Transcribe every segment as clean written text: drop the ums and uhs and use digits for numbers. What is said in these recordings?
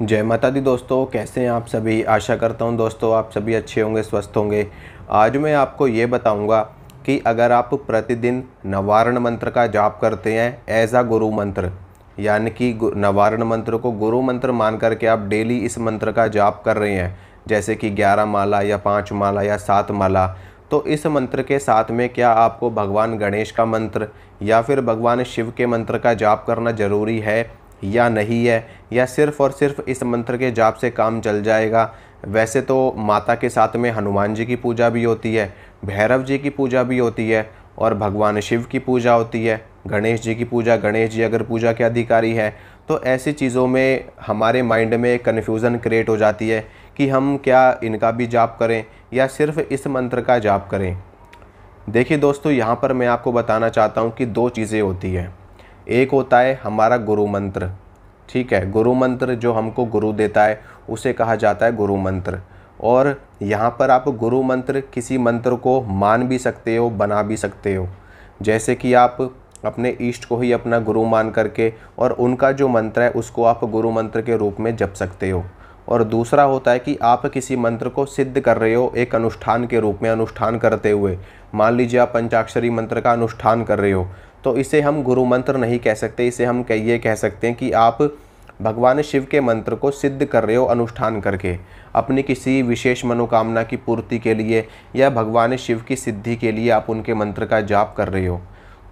जय माता दी दोस्तों, कैसे हैं आप सभी। आशा करता हूं दोस्तों आप सभी अच्छे होंगे, स्वस्थ होंगे। आज मैं आपको ये बताऊंगा कि अगर आप प्रतिदिन नवारण मंत्र का जाप करते हैं एज आ गुरु मंत्र, यानी कि नवारण मंत्र को गुरु मंत्र मान करके आप डेली इस मंत्र का जाप कर रहे हैं, जैसे कि 11 माला या 5 माला या 7 माला, तो इस मंत्र के साथ में क्या आपको भगवान गणेश का मंत्र या फिर भगवान शिव के मंत्र का जाप करना ज़रूरी है या नहीं है, या सिर्फ़ और सिर्फ इस मंत्र के जाप से काम चल जाएगा। वैसे तो माता के साथ में हनुमान जी की पूजा भी होती है, भैरव जी की पूजा भी होती है और भगवान शिव की पूजा होती है, गणेश जी की पूजा, गणेश जी अगर पूजा के अधिकारी है। तो ऐसी चीज़ों में हमारे माइंड में कन्फ्यूज़न क्रिएट हो जाती है कि हम क्या इनका भी जाप करें या सिर्फ इस मंत्र का जाप करें। देखिए दोस्तों, यहाँ पर मैं आपको बताना चाहता हूँ कि दो चीज़ें होती हैं। एक होता है हमारा गुरु मंत्र, ठीक है, गुरु मंत्र जो हमको गुरु देता है उसे कहा जाता है गुरु मंत्र। और यहाँ पर आप गुरु मंत्र किसी मंत्र को मान भी सकते हो, बना भी सकते हो। जैसे कि आप अपने इष्ट को ही अपना गुरु मान करके और उनका जो मंत्र है उसको आप गुरु मंत्र के रूप में जप सकते हो। और दूसरा होता है कि आप किसी मंत्र को सिद्ध कर रहे हो एक अनुष्ठान के रूप में, अनुष्ठान करते हुए। मान लीजिए आप पंचाक्षरी मंत्र का अनुष्ठान कर रहे हो, तो इसे हम गुरु मंत्र नहीं कह सकते, इसे हम ये कह सकते हैं कि आप भगवान शिव के मंत्र को सिद्ध कर रहे हो अनुष्ठान करके, अपनी किसी विशेष मनोकामना की पूर्ति के लिए या भगवान शिव की सिद्धि के लिए आप उनके मंत्र का जाप कर रहे हो।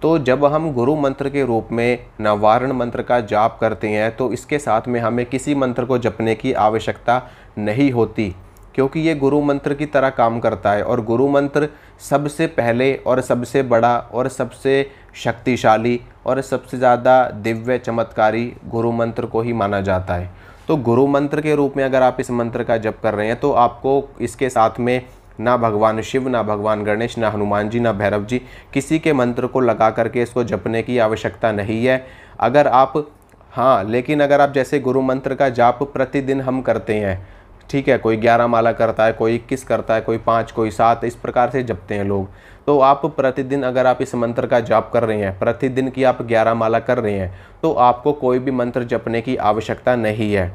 तो जब हम गुरु मंत्र के रूप में नवारण मंत्र का जाप करते हैं तो इसके साथ में हमें किसी मंत्र को जपने की आवश्यकता नहीं होती, क्योंकि ये गुरु मंत्र की तरह काम करता है। और गुरु मंत्र सबसे पहले और सबसे बड़ा और सबसे शक्तिशाली और सबसे ज़्यादा दिव्य चमत्कारी गुरु मंत्र को ही माना जाता है। तो गुरु मंत्र के रूप में अगर आप इस मंत्र का जप कर रहे हैं तो आपको इसके साथ में ना भगवान शिव, ना भगवान गणेश, ना हनुमान जी, ना भैरव जी, किसी के मंत्र को लगा करके इसको जपने की आवश्यकता नहीं है। अगर आप लेकिन अगर आप जैसे गुरु मंत्र का जाप प्रतिदिन हम करते हैं, ठीक है, कोई 11 माला करता है, कोई 21 करता है, कोई 5, कोई 7, इस प्रकार से जपते हैं लोग। तो आप प्रतिदिन अगर आप इस मंत्र का जाप कर रहे हैं, प्रतिदिन की आप 11 माला कर रहे हैं, तो आपको कोई भी मंत्र जपने की आवश्यकता नहीं है।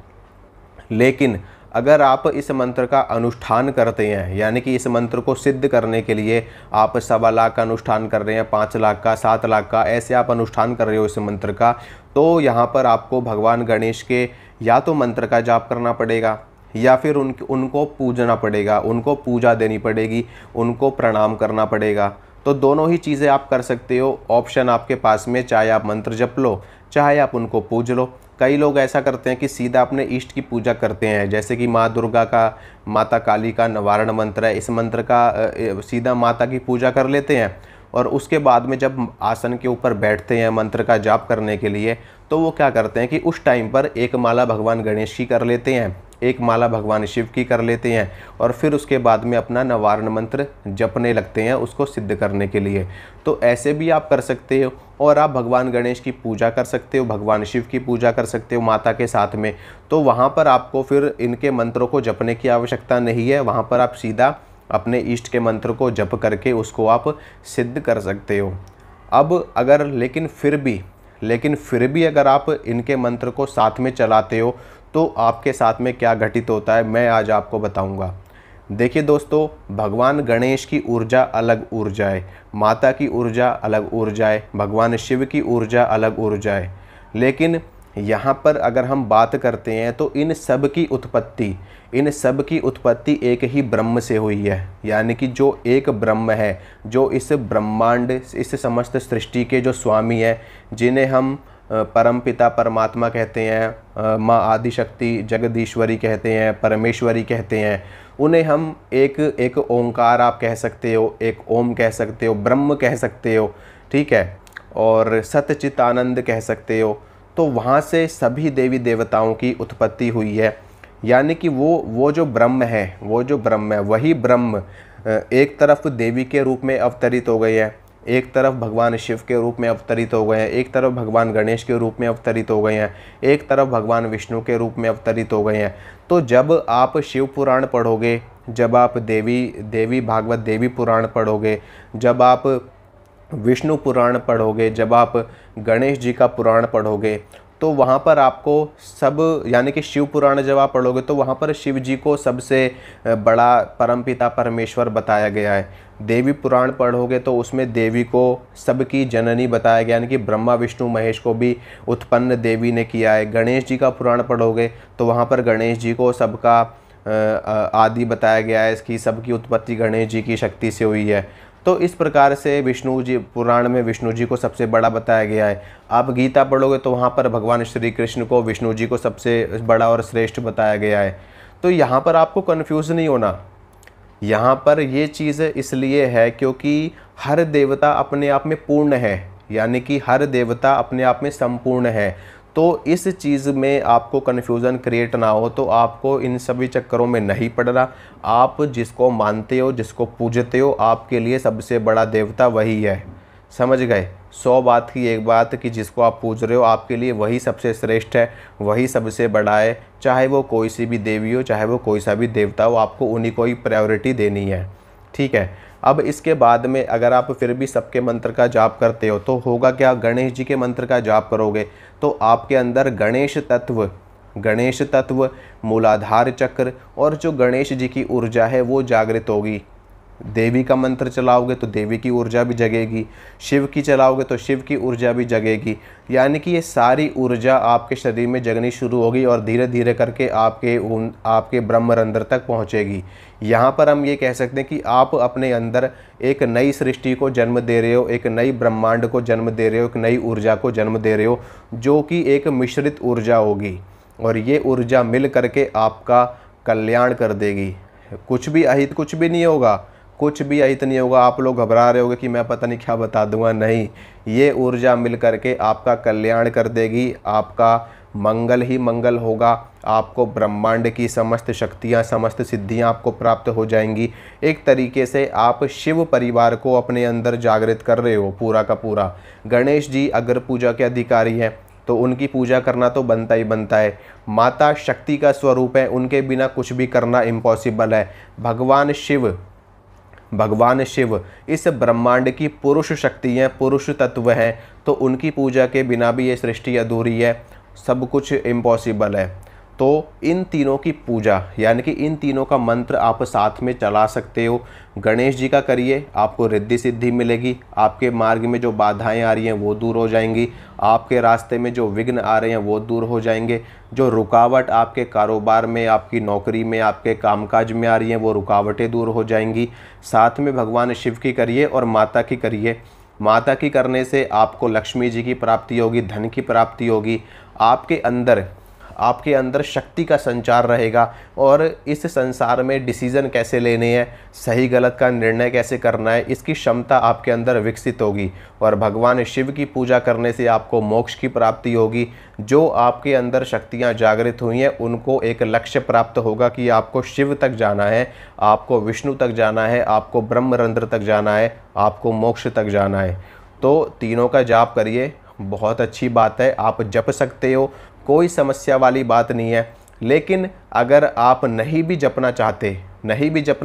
लेकिन अगर आप इस मंत्र का अनुष्ठान करते हैं, यानी कि इस मंत्र को सिद्ध करने के लिए आप 1.25 लाख का अनुष्ठान कर रहे हैं, 5 लाख का, 7 लाख का, ऐसे आप अनुष्ठान कर रहे हो इस मंत्र का, तो यहाँ पर आपको भगवान गणेश के या तो मंत्र का जाप करना पड़ेगा या फिर उनको पूजना पड़ेगा, उनको पूजा देनी पड़ेगी, उनको प्रणाम करना पड़ेगा। तो दोनों ही चीज़ें आप कर सकते हो, ऑप्शन आपके पास में, चाहे आप मंत्र जप लो, चाहे आप उनको पूज लो। कई लोग ऐसा करते हैं कि सीधा अपने इष्ट की पूजा करते हैं, जैसे कि माँ दुर्गा का, माता काली का नवारण मंत्र है, इस मंत्र का सीधा माता की पूजा कर लेते हैं और उसके बाद में जब आसन के ऊपर बैठते हैं मंत्र का जाप करने के लिए, तो वो क्या करते हैं कि उस टाइम पर एक माला भगवान गणेश की कर लेते हैं, एक माला भगवान शिव की कर लेते हैं और फिर उसके बाद में अपना नवारण मंत्र जपने लगते हैं उसको सिद्ध करने के लिए। तो ऐसे भी आप कर सकते हो और आप भगवान गणेश की पूजा कर सकते हो, भगवान शिव की पूजा कर सकते हो माता के साथ में। तो वहाँ पर आपको फिर इनके मंत्रों को जपने की आवश्यकता नहीं है, वहाँ पर आप सीधा अपने इष्ट के मंत्र को जप करके उसको आप सिद्ध कर सकते हो। अब अगर लेकिन फिर भी अगर आप इनके मंत्र को साथ में चलाते हो तो आपके साथ में क्या घटित होता है, मैं आज आपको बताऊंगा। देखिए दोस्तों, भगवान गणेश की ऊर्जा अलग ऊर्जा है, माता की ऊर्जा अलग ऊर्जा है, भगवान शिव की ऊर्जा अलग ऊर्जा है। लेकिन यहाँ पर अगर हम बात करते हैं तो इन सब की उत्पत्ति एक ही ब्रह्म से हुई है, यानी कि जो एक ब्रह्म है, जो इस ब्रह्मांड, इस समस्त सृष्टि के जो स्वामी है, जिन्हें हम परमपिता परमात्मा कहते हैं, माँ आदिशक्ति जगदीश्वरी कहते हैं, परमेश्वरी कहते हैं, उन्हें हम एक ओंकार आप कह सकते हो, एक ओम कह सकते हो, ब्रह्म कह सकते हो, ठीक है, और सतचित आनंद कह सकते हो। तो वहाँ से सभी देवी देवताओं की उत्पत्ति हुई है, यानी कि वो जो ब्रह्म है, वही ब्रह्म एक तरफ देवी के रूप में अवतरित हो गए हैं, एक तरफ भगवान शिव के रूप में अवतरित हो गए हैं, एक तरफ भगवान गणेश के रूप में अवतरित हो गए हैं, एक तरफ भगवान विष्णु के रूप में अवतरित हो गए हैं। तो जब आप शिव पुराण पढ़ोगे, जब आप देवी भागवत देवी पुराण पढ़ोगे, जब आप विष्णु पुराण पढ़ोगे, जब आप गणेश जी का पुराण पढ़ोगे, तो वहाँ पर आपको सब यानी कि शिव पुराण जब आप पढ़ोगे तो वहाँ पर शिव जी को सबसे बड़ा परमपिता परमेश्वर बताया गया है। देवी पुराण पढ़ोगे तो उसमें देवी को सबकी जननी बताया गया, यानी कि ब्रह्मा विष्णु महेश को भी उत्पन्न देवी ने किया है। गणेश जी का पुराण पढ़ोगे तो वहाँ पर गणेश जी को सबका आदि बताया गया है, इसकी सबकी उत्पत्ति गणेश जी की शक्ति से हुई है। तो इस प्रकार से विष्णु जी पुराण में विष्णु जी को सबसे बड़ा बताया गया है। आप गीता पढ़ोगे तो वहाँ पर भगवान श्री कृष्ण को विष्णु जी को सबसे बड़ा और श्रेष्ठ बताया गया है। तो यहाँ पर आपको कन्फ्यूज़ नहीं होना, यहाँ पर ये चीज़ इसलिए है क्योंकि हर देवता अपने आप में पूर्ण है, यानी कि हर देवता अपने आप में संपूर्ण है। तो इस चीज़ में आपको कन्फ्यूज़न क्रिएट ना हो, तो आपको इन सभी चक्करों में नहीं पड़ना। आप जिसको मानते हो, जिसको पूजते हो, आपके लिए सबसे बड़ा देवता वही है। समझ गए? 100 बात की एक बात कि जिसको आप पूज रहे हो आपके लिए वही सबसे श्रेष्ठ है, वही सबसे बड़ा है। चाहे वो कोई सी भी देवी हो, चाहे वो कोई सा भी देवता हो, आपको उन्हीं को ही प्रायोरिटी देनी है। ठीक है। अब इसके बाद में अगर आप फिर भी सबके मंत्र का जाप करते हो तो होगा क्या, गणेश जी के मंत्र का जाप करोगे तो आपके अंदर गणेश तत्व, मूलाधार चक्र और जो गणेश जी की ऊर्जा है वो जागृत होगी। देवी का मंत्र चलाओगे तो देवी की ऊर्जा भी जगेगी, शिव की चलाओगे तो शिव की ऊर्जा भी जगेगी, यानी कि ये सारी ऊर्जा आपके शरीर में जगनी शुरू होगी और धीरे धीरे करके आपके ब्रह्मरंध्र तक पहुँचेगी। यहाँ पर हम ये कह सकते हैं कि आप अपने अंदर एक नई सृष्टि को जन्म दे रहे हो, एक नई ब्रह्मांड को जन्म दे रहे हो, एक नई ऊर्जा को जन्म दे रहे हो, जो कि एक मिश्रित ऊर्जा होगी और ये ऊर्जा मिल करके आपका कल्याण कर देगी। कुछ भी नहीं होगा, कुछ भी अहित नहीं होगा। आप लोग घबरा रहे होगे कि मैं पता नहीं क्या बता दूंगा, नहीं, ये ऊर्जा मिल करके आपका कल्याण कर देगी, आपका मंगल ही मंगल होगा, आपको ब्रह्मांड की समस्त शक्तियाँ, समस्त सिद्धियाँ आपको प्राप्त हो जाएंगी। एक तरीके से आप शिव परिवार को अपने अंदर जागृत कर रहे हो पूरा का पूरा। गणेश जी अगर पूजा के अधिकारी हैं तो उनकी पूजा करना तो बनता ही बनता है। माता शक्ति का स्वरूप है, उनके बिना कुछ भी करना इम्पॉसिबल है। भगवान शिव इस ब्रह्मांड की पुरुष शक्ति हैं, पुरुष तत्व हैं, तो उनकी पूजा के बिना भी ये सृष्टि अधूरी है, सब कुछ इम्पॉसिबल है। तो इन तीनों की पूजा यानी कि इन तीनों का मंत्र आप साथ में चला सकते हो। गणेश जी का करिए, आपको रिद्धि सिद्धि मिलेगी, आपके मार्ग में जो बाधाएं आ रही हैं वो दूर हो जाएंगी, आपके रास्ते में जो विघ्न आ रहे हैं वो दूर हो जाएंगे, जो रुकावट आपके कारोबार में, आपकी नौकरी में, आपके कामकाज में आ रही हैं वो रुकावटें दूर हो जाएंगी। साथ में भगवान शिव की करिए और माता की करिए। माता की करने से आपको लक्ष्मी जी की प्राप्ति होगी, धन की प्राप्ति होगी, आपके अंदर शक्ति का संचार रहेगा और इस संसार में डिसीज़न कैसे लेने हैं, सही गलत का निर्णय कैसे करना है, इसकी क्षमता आपके अंदर विकसित होगी। और भगवान शिव की पूजा करने से आपको मोक्ष की प्राप्ति होगी। जो आपके अंदर शक्तियाँ जागृत हुई हैं उनको एक लक्ष्य प्राप्त होगा कि आपको शिव तक जाना है, आपको विष्णु तक जाना है, आपको ब्रह्मरंध्र तक जाना है, आपको मोक्ष तक जाना है। तो तीनों का जाप करिए, बहुत अच्छी बात है, आप जप सकते हो, कोई समस्या वाली बात नहीं है। लेकिन अगर आप नहीं भी जपना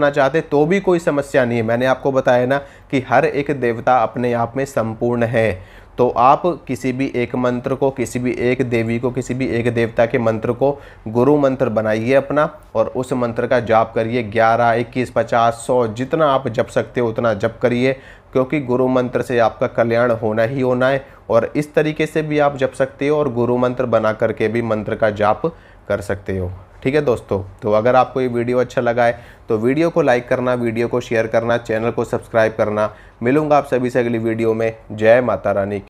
चाहते तो भी कोई समस्या नहीं है। मैंने आपको बताया ना कि हर एक देवता अपने आप में संपूर्ण है। तो आप किसी भी एक मंत्र को, किसी भी एक देवी को, किसी भी एक देवता के मंत्र को गुरु मंत्र बनाइए अपना और उस मंत्र का जाप करिए। 11, 21, 50, 100 जितना आप जप सकते हो उतना जप करिए, क्योंकि गुरु मंत्र से आपका कल्याण होना ही होना है। और इस तरीके से भी आप जप सकते हो और गुरु मंत्र बना करके भी मंत्र का जाप कर सकते हो। ठीक है दोस्तों, तो अगर आपको ये वीडियो अच्छा लगा है तो वीडियो को लाइक करना, वीडियो को शेयर करना, चैनल को सब्सक्राइब करना। मिलूंगा आप सभी से अगली वीडियो में। जय माता रानी।